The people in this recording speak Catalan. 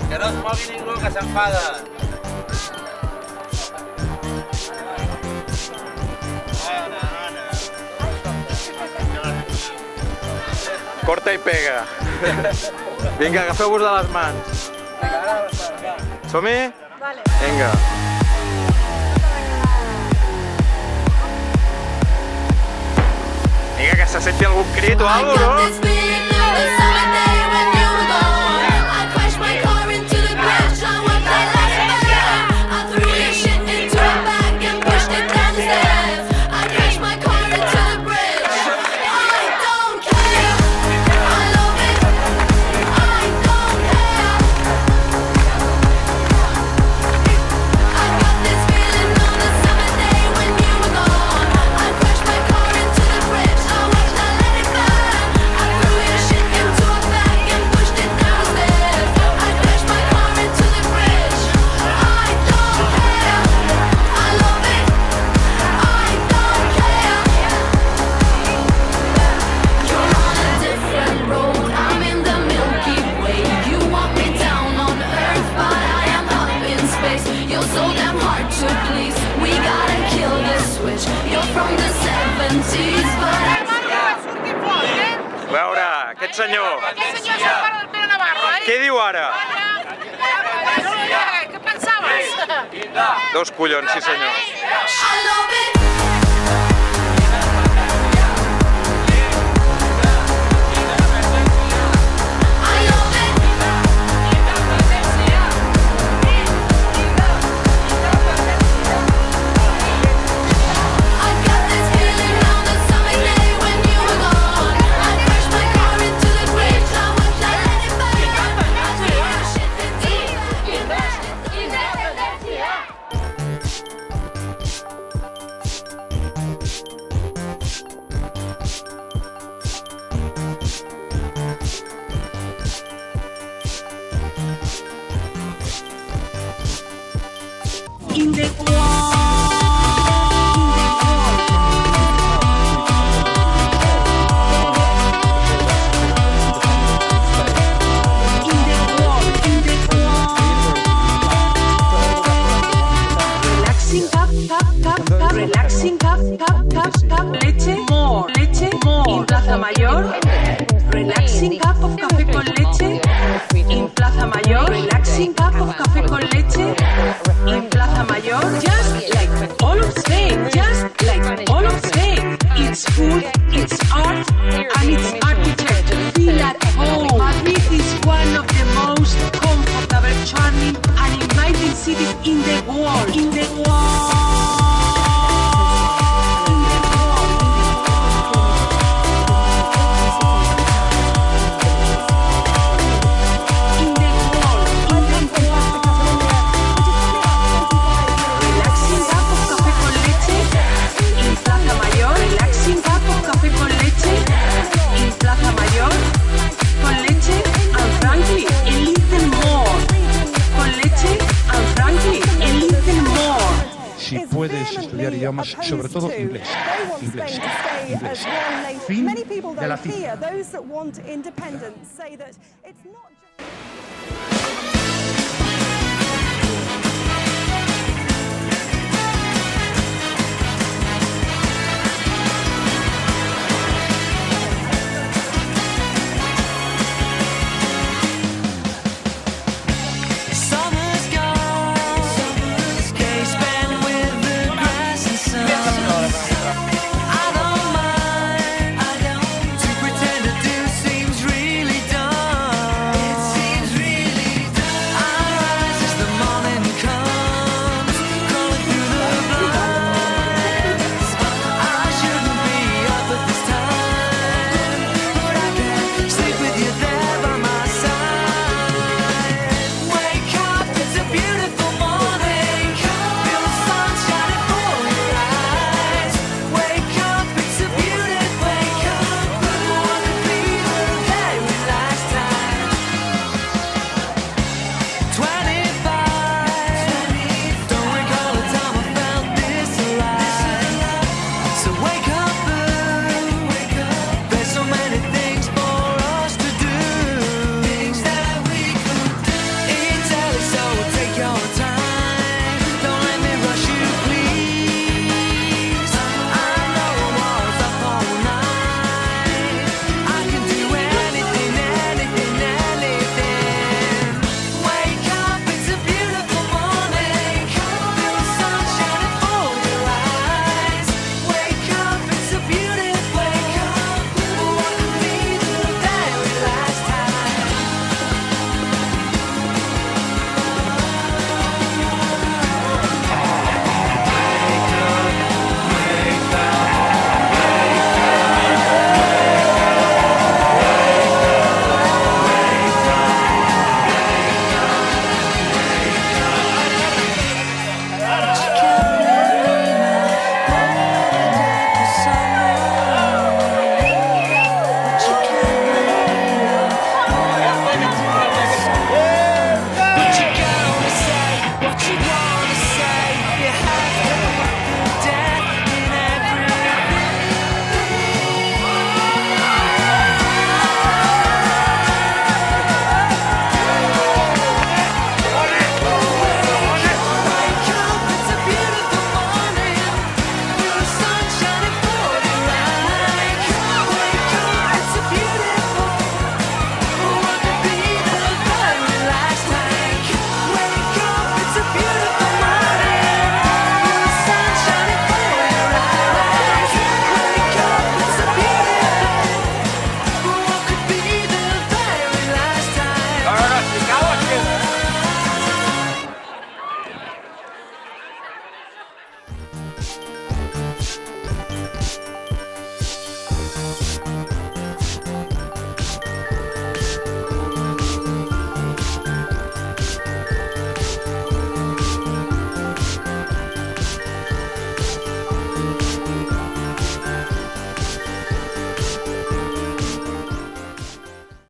Que no es mogui ningú, que s'enfada. Corta i pega. Vinga, agafeu-vos de les mans. Som-hi? Vale. Vinga. Vinga, que se senti algun crit o alguna cosa, no? A veure, aquest senyor. Aquest senyor és el pare del Pere Navarro, eh? Què diu ara? Què pensaves? Dos collons, sí senyor. In the wall. Relaxing cup, relaxing cup, leche, more, in Plaza Mayor. Relaxing cup of café con leche, in Plaza Mayor. Relaxing cup of café con leche, in Plaza Mayor. Just like all of Spain, just like all of Spain. It's food, it's art, and it's architecture. Feel at home. Madrid is one of the most comfortable, charming, and inviting cities in the world. In the world. Si puedes estudiar idiomas, sobre todo inglés. Fin de la cita.